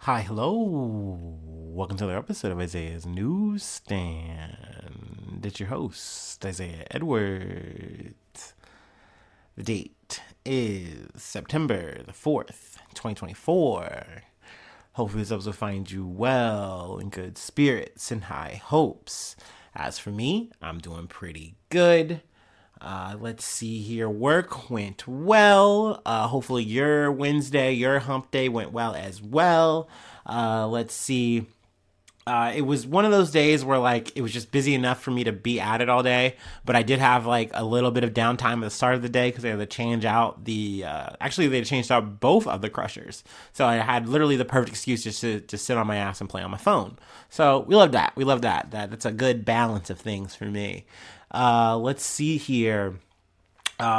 Hi, hello. Welcome to another episode of Isaiah's Newsstand. It's your host, Isaiah Edwards. The date is September the 4th, 2024. Hopefully this episode finds you well, in good spirits and high hopes. As for me, I'm doing pretty good. Let's see here. Work went well. Hopefully your Wednesday, your hump day went well as well. Let's see. It was one of those days where like it was just busy enough for me to be at it all day, but I did have like a little bit of downtime at the start of the day because they had to change out actually they changed out both of the crushers, so I had literally the perfect excuse just to sit on my ass and play on my phone. So we love that. We love that. That's a good balance of things for me. Let's see here.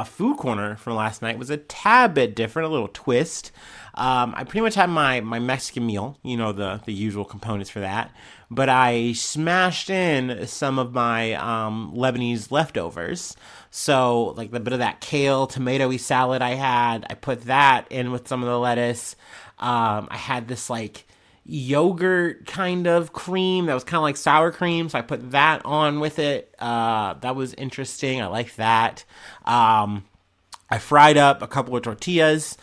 Food corner from last night was a tad bit different, a little twist. I pretty much had my Mexican meal, the usual components for that, but I smashed in some of my Lebanese leftovers. So, like the bit of that kale, tomatoey salad I had, I put that in with some of the lettuce. I had this like yogurt kind of cream that was kind of like sour cream, so I put that on with it. That was interesting. I like that. I fried up a couple of tortillas,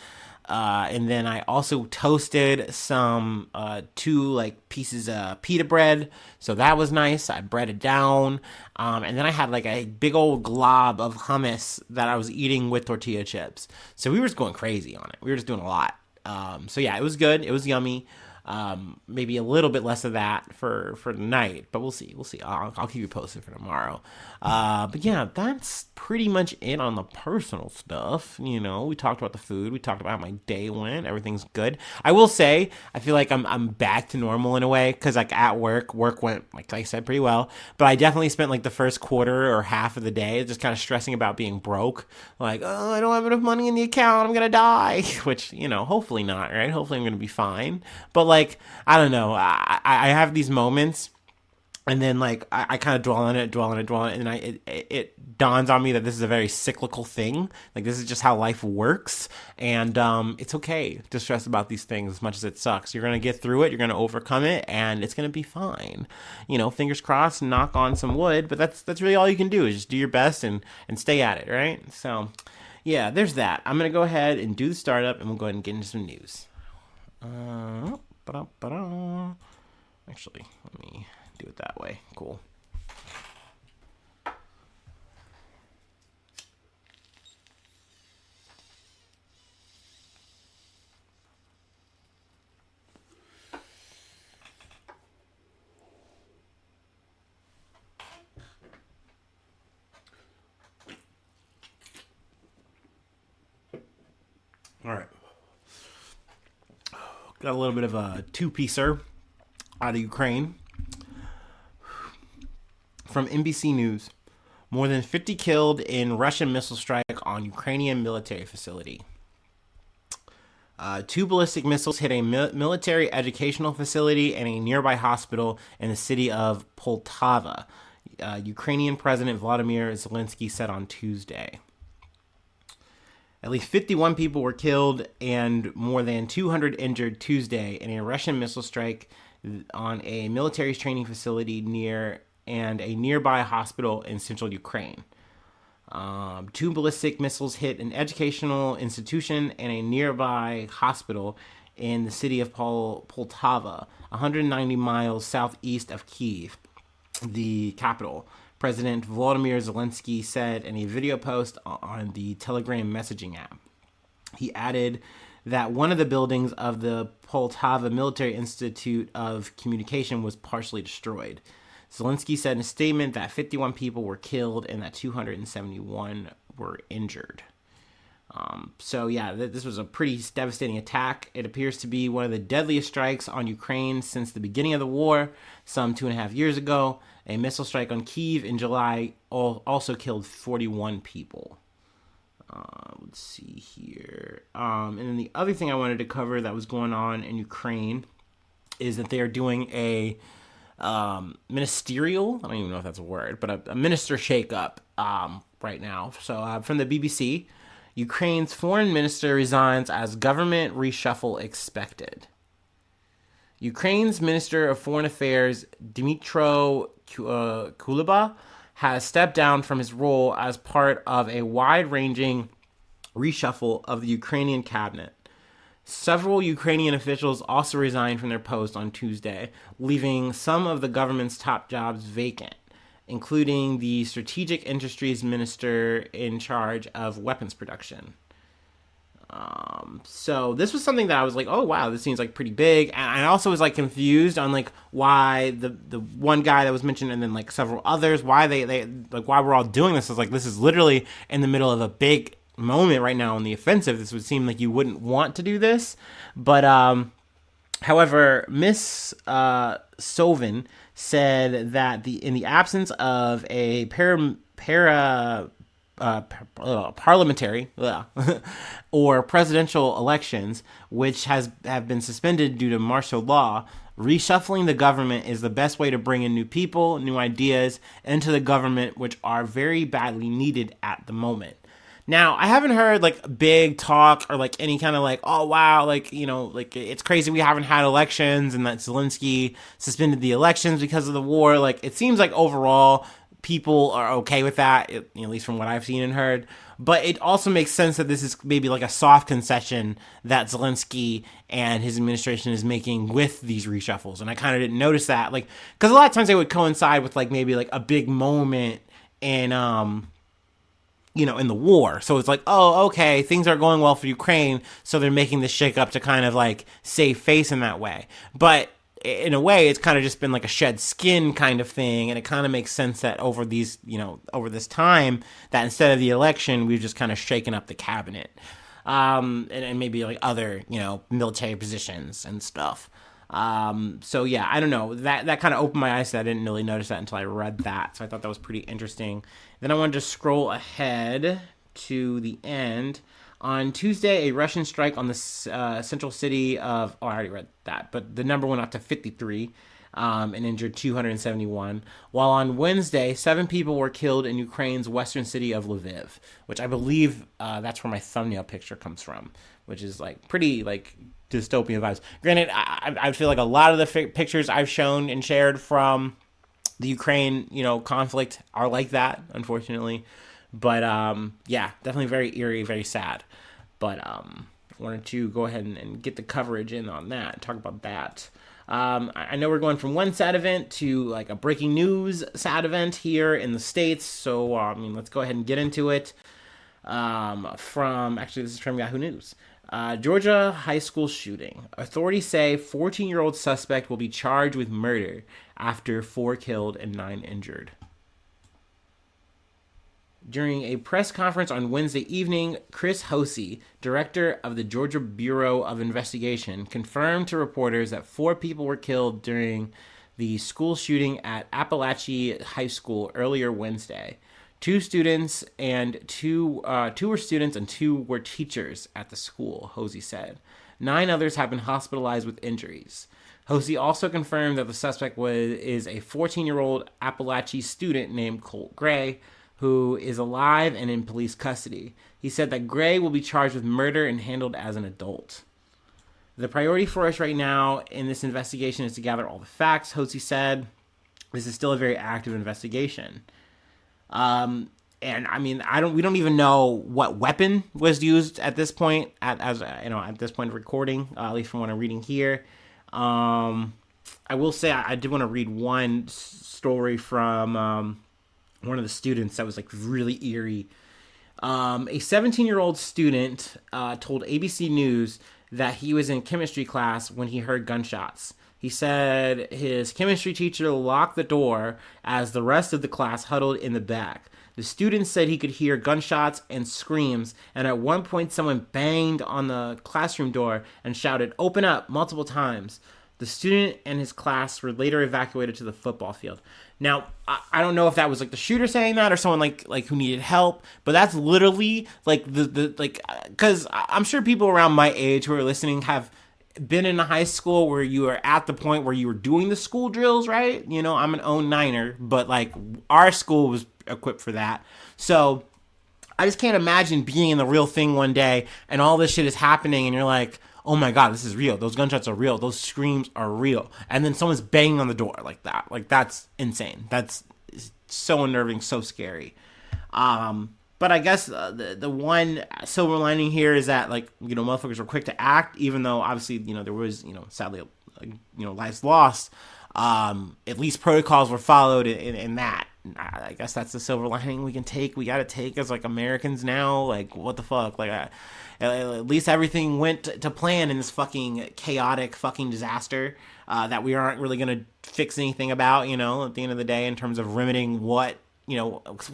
and then I also toasted some two like pieces of pita bread, so that was nice. I breaded down, and then I had like a big old glob of hummus that I was eating with tortilla chips. So we were just going crazy on it. We were just doing a lot. So yeah, it was good. It was yummy. Maybe a little bit less of that for tonight, but we'll see. I'll keep you posted for tomorrow. But yeah, that's pretty much it on the personal stuff. We talked about the food. We talked about how my day went. Everything's good. I will say, I feel like I'm back to normal in a way because like at work went like I said pretty well. But I definitely spent like the first quarter or half of the day just kind of stressing about being broke. Like, oh, I don't have enough money in the account. I'm gonna die. Which hopefully not. Right? Hopefully I'm gonna be fine. But like, I don't know. I have these moments, and then like I kind of dwell on it, and it dawns on me that this is a very cyclical thing. Like this is just how life works, and it's okay to stress about these things as much as it sucks. You're gonna get through it. You're gonna overcome it, and it's gonna be fine. Fingers crossed. Knock on some wood. But that's really all you can do is just do your best and stay at it, right? So, yeah, there's that. I'm gonna go ahead and do the startup, and we'll go ahead and get into some news. Actually, let me do it that way. Cool. All right. Got a little bit of a two-piecer out of Ukraine. From NBC News, more than 50 killed in Russian missile strike on Ukrainian military facility. Two ballistic missiles hit a military educational facility and a nearby hospital in the city of Poltava, Ukrainian President Vladimir Zelensky said on Tuesday. At least 51 people were killed and more than 200 injured Tuesday in a Russian missile strike on a military training facility near and a nearby hospital in central Ukraine. Two ballistic missiles hit an educational institution and a nearby hospital in the city of Poltava, 190 miles southeast of Kyiv, the capital. President Volodymyr Zelensky said in a video post on the Telegram messaging app. He added that one of the buildings of the Poltava Military Institute of Communication was partially destroyed. Zelensky said in a statement that 51 people were killed and that 271 were injured. So yeah, this was a pretty devastating attack. It appears to be one of the deadliest strikes on Ukraine since the beginning of the war, some 2.5 years ago. A missile strike on Kyiv in July also killed 41 people. Let's see here. And then the other thing I wanted to cover that was going on in Ukraine is that they are doing a ministerial, I don't even know if that's a word, but a minister shakeup right now. So from the BBC, Ukraine's foreign minister resigns as government reshuffle expected. Ukraine's Minister of Foreign Affairs, Dmytro Kuleba, has stepped down from his role as part of a wide-ranging reshuffle of the Ukrainian cabinet. Several Ukrainian officials also resigned from their posts on Tuesday, leaving some of the government's top jobs vacant, including the Strategic Industries Minister in charge of weapons production. So this was something that I was like, oh wow, this seems like pretty big. And I also was like confused on like why the one guy that was mentioned and then like several others, why they like why we're all doing this. Is like, this is literally in the middle of a big moment right now on the offensive. This would seem like you wouldn't want to do this. But however, Miss Sovin said that in the absence of a parliamentary or presidential elections, which have been suspended due to martial law, reshuffling the government is the best way to bring in new people, new ideas into the government, which are very badly needed at the moment. Now, I haven't heard like big talk or like any kind of like, oh wow, like, you know, like it's crazy we haven't had elections and that Zelensky suspended the elections because of the war. Like, it seems like overall people are okay with that, at least from what I've seen and heard. But it also makes sense that this is maybe like a soft concession that Zelensky and his administration is making with these reshuffles. And I kind of didn't notice that, like, because a lot of times they would coincide with like maybe like a big moment in in the war. So it's like, oh, okay, things are going well for Ukraine, so they're making this shakeup to kind of like save face in that way. But in a way, it's kind of just been like a shed skin kind of thing, and it kind of makes sense that over this time, that instead of the election, we've just kind of shaken up the cabinet, and maybe like other military positions and stuff. So yeah, I don't know. That kind of opened my eyes. I didn't really notice that until I read that. So I thought that was pretty interesting. Then I wanted to scroll ahead to the end. On Tuesday, a Russian strike on the central city of... Oh, I already read that. But the number went up to 53 and injured 271. While on Wednesday, 7 people were killed in Ukraine's western city of Lviv, which I believe that's where my thumbnail picture comes from, which is like pretty like dystopian vibes. Granted, I feel like a lot of the pictures I've shown and shared from the Ukraine, conflict are like that, unfortunately. But yeah, definitely very eerie, very sad. But wanted to go ahead and get the coverage in on that and talk about that. I know we're going from one sad event to like a breaking news sad event here in the States. So let's go ahead and get into it. This is from Yahoo News. Georgia high school shooting. Authorities say 14-year-old suspect will be charged with murder after 4 killed and 9 injured. During a press conference on Wednesday evening, Chris Hosey, director of the Georgia Bureau of Investigation, confirmed to reporters that 4 people were killed during the school shooting at Appalachia High School earlier Wednesday. 2 were students and 2 were teachers at the school, Hosey said. 9 others have been hospitalized with injuries. Hosey also confirmed that the suspect is a 14-year-old Appalachia student named Colt Gray, who is alive and in police custody. He said that Gray will be charged with murder and handled as an adult. The priority for us right now in this investigation is to gather all the facts, Hosey said. This is still a very active investigation. And I mean, we don't even know what weapon was used at this point, at this point of recording, at least from what I'm reading here. I will say I did want to read one story from one of the students that was like really eerie. A 17-year-old student told ABC News that he was in chemistry class when he heard gunshots. He said his chemistry teacher locked the door as the rest of the class huddled in the back. The student said he could hear gunshots and screams, and at one point someone banged on the classroom door and shouted, "Open up," multiple times. The student and his class were later evacuated to the football field. Now, I don't know if that was like the shooter saying that or someone like who needed help, but that's literally like because I'm sure people around my age who are listening have been in a high school where you are at the point where you were doing the school drills, right? I'm an 09er, but like our school was equipped for that. So I just can't imagine being in the real thing one day and all this shit is happening and you're like, oh my God, this is real. Those gunshots are real. Those screams are real. And then someone's banging on the door like that. Like, that's insane. That's so unnerving, so scary. But I guess the one silver lining here is that, like, motherfuckers were quick to act, even though obviously, there was, sadly, lives lost. At least protocols were followed in that. I guess that's the silver lining we got to take as, like, Americans now. Like, what the fuck? Like, at least everything went to plan in this fucking chaotic fucking disaster that we aren't really going to fix anything about, at the end of the day, in terms of remedying what,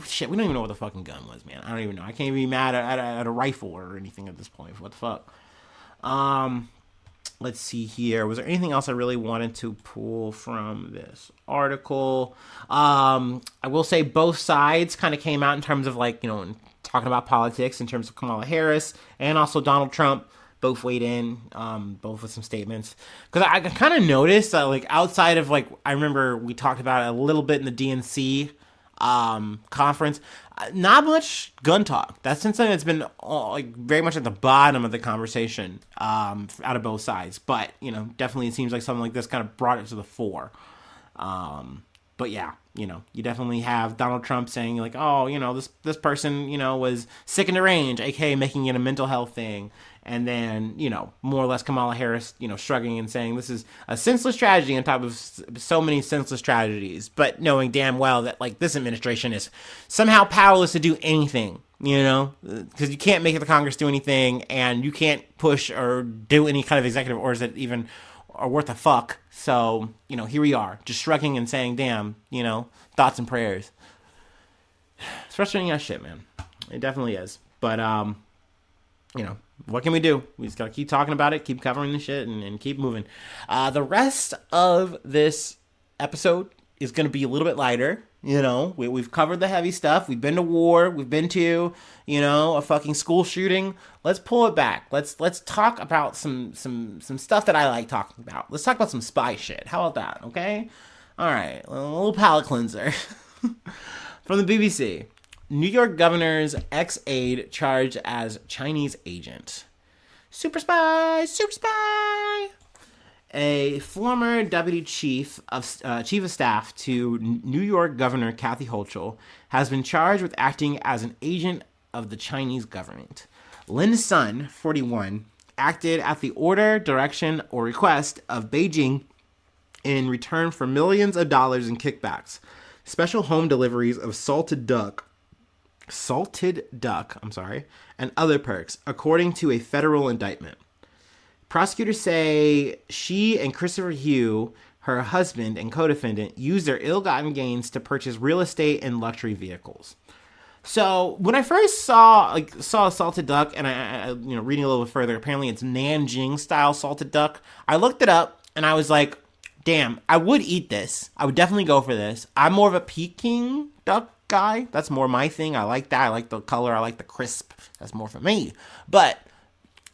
shit, we don't even know what the fucking gun was, man. I don't even know. I can't even be mad at a rifle or anything at this point. What the fuck? Let's see here. Was there anything else I really wanted to pull from this article? I will say both sides kind of came out in terms of, like, talking about politics, in terms of Kamala Harris and also Donald Trump. Both weighed in, both with some statements. Because I kind of noticed that, like, outside of, like, I remember we talked about it a little bit in the DNC conference, not much gun talk. That's something that's been like very much at the bottom of the conversation out of both sides. But definitely it seems like something like this kind of brought it to the fore. But yeah, you definitely have Donald Trump saying, like, oh, this person, was sick and deranged, aka making it a mental health thing. And then, more or less Kamala Harris, shrugging and saying this is a senseless tragedy on top of so many senseless tragedies, but knowing damn well that, like, this administration is somehow powerless to do anything, because you can't make the Congress do anything, and you can't push or do any kind of executive orders that even are worth a fuck. So, here we are, just shrugging and saying, damn, thoughts and prayers. It's frustrating as shit, man. It definitely is. But, what can we do? We just got to keep talking about it, keep covering the shit, and keep moving. The rest of this episode is going to be a little bit lighter. We've covered the heavy stuff. We've been to war. We've been to, a fucking school shooting. Let's pull it back. Let's talk about some stuff that I like talking about. Let's talk about some spy shit. How about that? Okay. All right. A little palate cleanser from the BBC. New York governor's ex-aide charged as Chinese agent. Super spy, super spy. A former deputy chief of staff to New York Governor Kathy Hochul has been charged with acting as an agent of the Chinese government. Lin Sun, 41, acted at the order, direction, or request of Beijing in return for millions of dollars in kickbacks, special home deliveries of salted duck, and other perks, according to a federal indictment. Prosecutors say she and Christopher Hugh, her husband and co-defendant, used their ill-gotten gains to purchase real estate and luxury vehicles. So when I first saw a salted duck, and I reading a little bit further, apparently it's Nanjing style salted duck. I looked it up and I was like, damn, I would eat this. I would definitely go for this. I'm more of a Peking duck guy. That's more my thing. I like that. I like the color. I like the crisp. That's more for me. But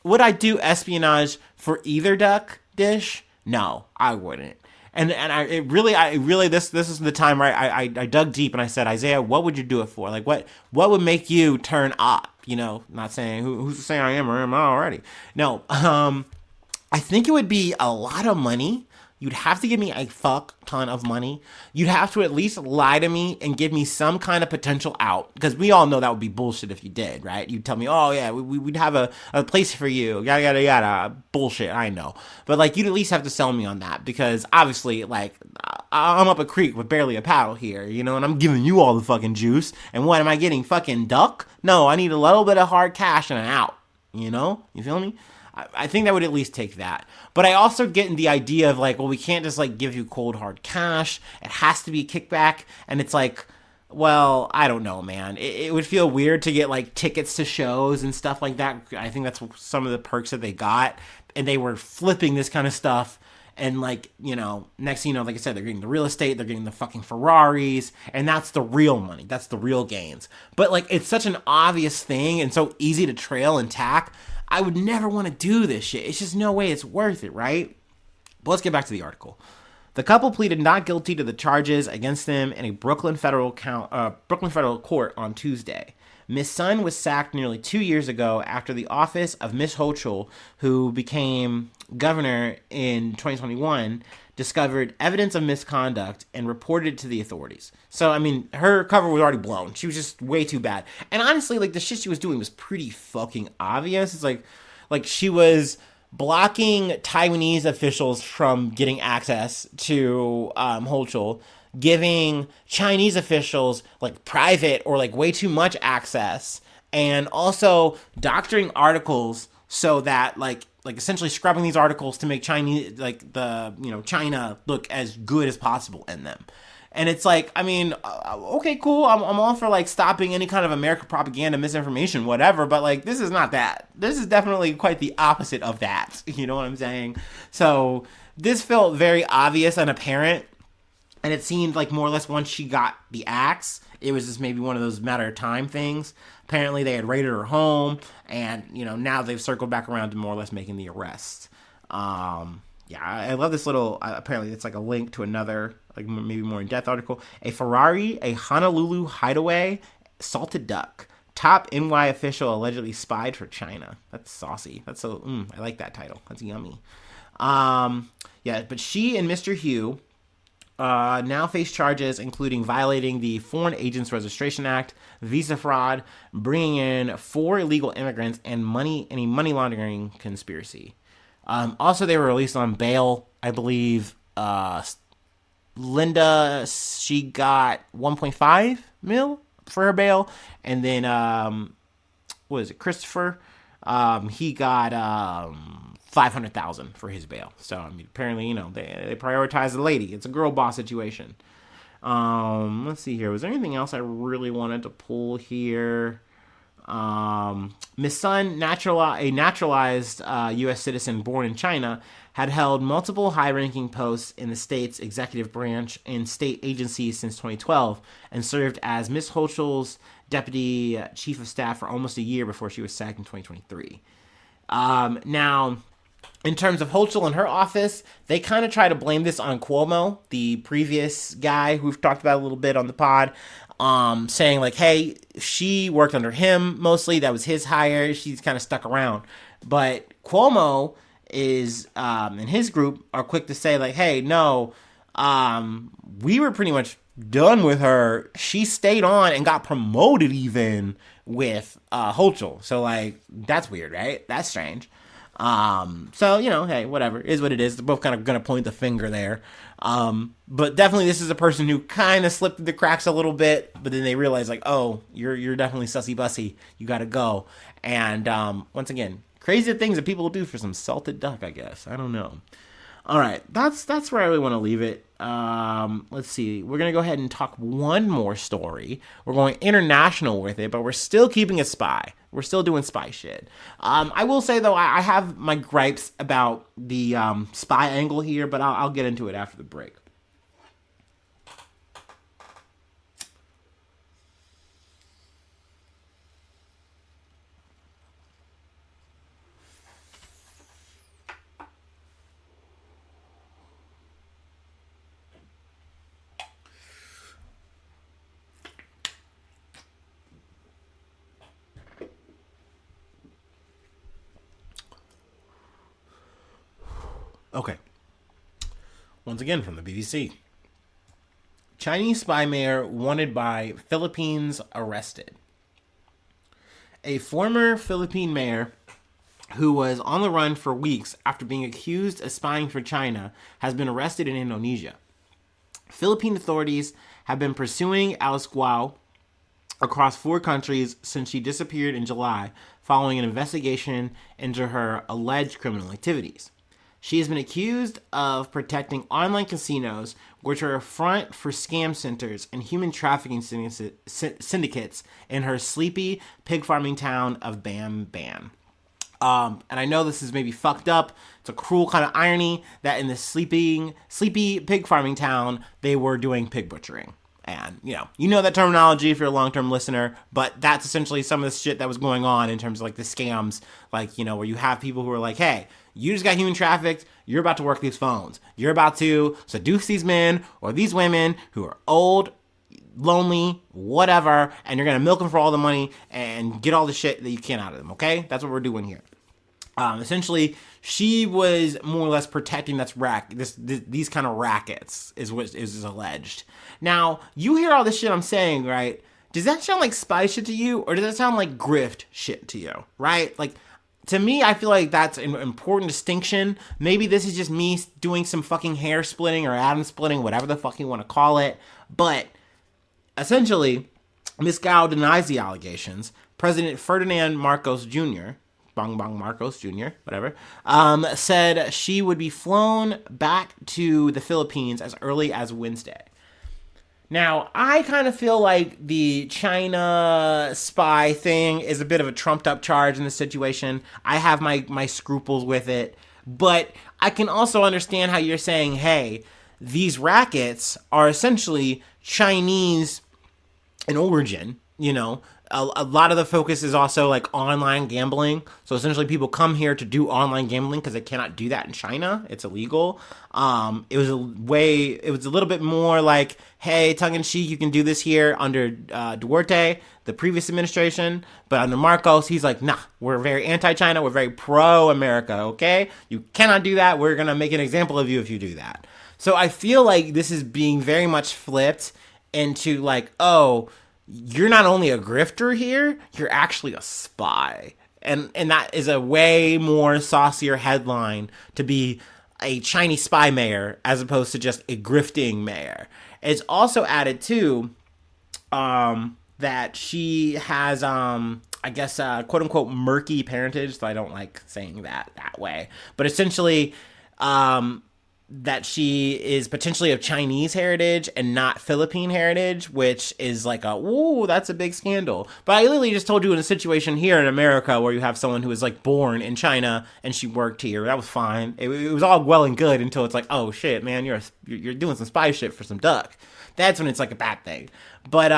would I do espionage for either duck dish? No, I wouldn't. And I really this is the time where I dug deep and I said, Isaiah, what would you do it for? Like, what would make you turn up? Not saying who's saying I am or am I already. No, I think it would be a lot of money. You'd have to give me a fuck ton of money. You'd have to at least lie to me and give me some kind of potential out. Because we all know that would be bullshit if you did, right? You'd tell me, oh yeah, we'd have a place for you, yada, yada, yada. Bullshit, I know. But, like, you'd at least have to sell me on that. Because, obviously, like, I'm up a creek with barely a paddle here, and I'm giving you all the fucking juice. And what, am I getting fucking duck? No, I need a little bit of hard cash and an out. You feel me? I think that would at least take that. But I also get in the idea of, like, well, we can't just, like, give you cold hard cash. It has to be a kickback. And it's like, well, I don't know, man. It would feel weird to get, like, tickets to shows and stuff like that. I think that's some of the perks that they got. And they were flipping this kind of stuff. And, like, next thing you know, like I said, they're getting the real estate, they're getting the fucking Ferraris, and that's the real money. That's the real gains. But, like, it's such an obvious thing and so easy to trail and tack. I would never want to do this shit. It's just no way it's worth it, right? But let's get back to the article. The couple pleaded not guilty to the charges against them in a Brooklyn federal court on Tuesday. Miss Sun was sacked nearly 2 years ago after the office of Miss Hochul, who became governor in 2021, discovered evidence of misconduct and reported it to the authorities. So, I mean, her cover was already blown. She was just way too bad. And honestly, like, the shit she was doing was pretty fucking obvious. It's like she was blocking Taiwanese officials from getting access to Hochul, giving Chinese officials like private or like way too much access, and also doctoring articles so that like essentially scrubbing these articles to make Chinese like the China look as good as possible in them. And it's like, I mean, okay, cool. I'm all for like stopping any kind of American propaganda, misinformation, whatever. But like, this is not that. This is definitely quite the opposite of that. You know what I'm saying? So this felt very obvious and apparent. And it seemed like more or less once she got the axe, it was just maybe one of those matter of time things. Apparently they had raided her home, and now they've circled back around to more or less making the arrest. Yeah, I love this little. Apparently, it's like a link to another, like maybe more in depth article. A Ferrari, a Honolulu hideaway, salted duck. Top NY official allegedly spied for China. That's saucy. That's so. I like that title. That's yummy. Yeah, but she and Mr. Hugh now face charges including violating the Foreign Agents Registration Act, visa fraud, bringing in 4 illegal immigrants, and a money laundering conspiracy. Also, they were released on bail. I believe Linda, she got 1.5 mil for her bail, and then what is it, Christopher? He got 500,000 for his bail. So I mean, apparently, they prioritize the lady. It's a girl boss situation. Let's see here. Was there anything else I really wanted to pull here? Miss Sun, a naturalized U.S. citizen born in China, had held multiple high-ranking posts in the state's executive branch and state agencies since 2012, and served as Miss Hochul's deputy chief of staff for almost a year before she was sacked in 2023. Now, in terms of Hochul and her office, they kind of try to blame this on Cuomo, the previous guy who we've talked about a little bit on the pod. Saying like, hey, she worked under him mostly. That was his hire. She's kind of stuck around. But Cuomo is, and his group are quick to say like, hey, no, we were pretty much done with her. She stayed on and got promoted even with Hochul. So like, that's weird, right? That's strange. So, hey, whatever, is what it is. They're both kind of going to point the finger there. But definitely this is a person who kind of slipped through the cracks a little bit, but then they realize like, oh, you're definitely sussy bussy. You got to go. And, once again, crazy things that people do for some salted duck, I guess. I don't know. All right. That's where I really want to leave it. Let's see. We're going to go ahead and talk one more story. We're going international with it, but we're still keeping it spy. We're still doing spy shit. I will say, though, I have my gripes about the spy angle here, but I'll get into it after the break. Okay. Once again from the BBC. Chinese spy mayor wanted by Philippines arrested. A former Philippine mayor who was on the run for weeks after being accused of spying for China has been arrested in Indonesia. Philippine authorities have been pursuing Alice Guo across 4 countries since she disappeared in July following an investigation into her alleged criminal activities. She has been accused of protecting online casinos, which are a front for scam centers and human trafficking syndicates in her sleepy pig farming town of Bamban. And I know this is maybe fucked up. It's a cruel kind of irony that in this sleepy pig farming town, they were doing pig butchering. And, you know that terminology if you're a long-term listener, but that's essentially some of the shit that was going on in terms of, like, the scams, like, where you have people who are like, hey, you just got human trafficked, you're about to work these phones. You're about to seduce these men or these women who are old, lonely, whatever, and you're gonna milk them for all the money and get all the shit that you can out of them. Okay, that's what we're doing here. Essentially, she was more or less protecting these kind of rackets is what is alleged. Now, you hear all this shit I'm saying, right? Does that sound like spy shit to you, or does that sound like grift shit to you, right? Like, to me, I feel like that's an important distinction. Maybe this is just me doing some fucking hair splitting or atom splitting, whatever the fuck you want to call it. But essentially, Ms. Gao denies the allegations. President Ferdinand Marcos Jr., Bong Marcos Jr., whatever, said she would be flown back to the Philippines as early as Wednesday. Now, I kind of feel like the China spy thing is a bit of a trumped-up charge in this situation. I have my scruples with it. But I can also understand how you're saying, hey, these rackets are essentially Chinese in origin, you know. A lot of the focus is also like online gambling. So essentially people come here to do online gambling because they cannot do that in China. It's illegal. It was a little bit more like, hey, tongue in cheek, you can do this here under Duarte, the previous administration. But under Marcos, he's like, nah, we're very anti-China. We're very pro-America, okay? You cannot do that. We're going to make an example of you if you do that. So I feel like this is being very much flipped into like, oh, you're not only a grifter here, you're actually a spy. And that is a way more saucier headline to be a Chinese spy mayor as opposed to just a grifting mayor. It's also added to that she has, I guess, quote unquote, murky parentage. So I don't like saying that way. But essentially, that she is potentially of Chinese heritage and not Philippine heritage, which is like that's a big scandal. But I literally just told you in a situation here in America where you have someone who was like born in China and she worked here. That was fine. It was all well and good until it's like, oh shit, man, you're doing some spy shit for some duck. That's when it's like a bad thing. But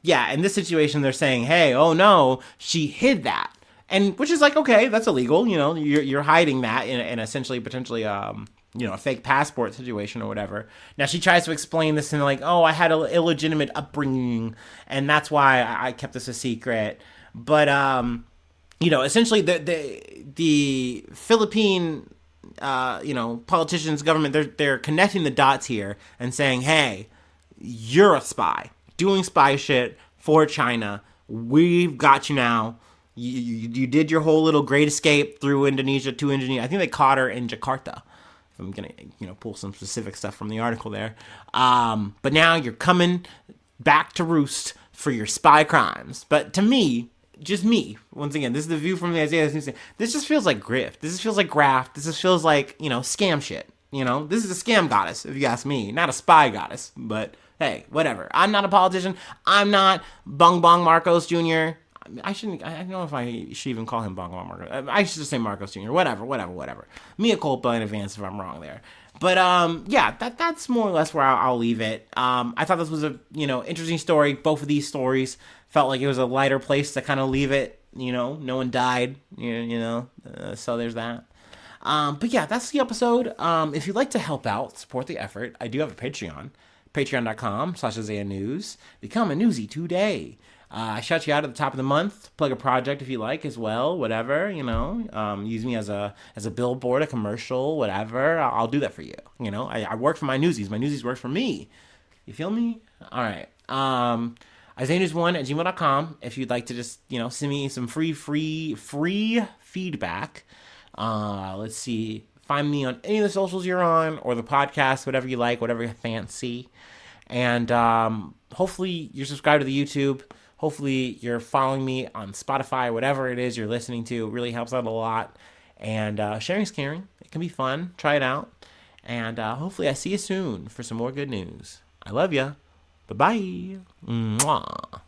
yeah, in this situation, they're saying, hey, oh no, she hid that. And which is like, okay, that's illegal. You know, you're hiding that in essentially potentially a fake passport situation or whatever. Now she tries to explain this in like, oh, I had an illegitimate upbringing and that's why I kept this a secret. But essentially the Philippine politicians, government, they're connecting the dots here and saying, hey, you're a spy doing spy shit for China. We've got you now. You did your whole little great escape through Indonesia to Indonesia. I think they caught her in Jakarta. I'm going to, pull some specific stuff from the article there. But now you're coming back to roost for your spy crimes. But to me, just me, once again, this is the view from the Isaiah. This just feels like grift. This just feels like graft. This just feels like, scam shit. This is a scam goddess, if you ask me. Not a spy goddess, but hey, whatever. I'm not a politician. I'm not Bong Marcos Jr. I don't know if I should even call him Bong Marcos. I should just say Marcos Jr. Whatever. Mea culpa in advance if I'm wrong there. But yeah, that's more or less where I'll leave it. I thought this was a interesting story. Both of these stories felt like it was a lighter place to kind of leave it. No one died. So there's that. But yeah, that's the episode. If you'd like to help out, support the effort, I do have a Patreon. Patreon.com/Isaiah News. Become a newsie today. I shout you out at the top of the month. Plug a project if you like as well. Whatever, use me as a billboard, a commercial, whatever. I'll do that for you. I work for my newsies. My newsies work for me. You feel me? All right. IsaiahNews1@gmail.com if you'd like to just, send me some free feedback. Let's see. Find me on any of the socials you're on or the podcast, whatever you like, whatever you fancy. And hopefully you're subscribed to the YouTube. Hopefully you're following me on Spotify, whatever it is you're listening to. It really helps out a lot. And sharing's caring. It can be fun. Try it out. And hopefully I see you soon for some more good news. I love ya. Bye-bye. Mwah.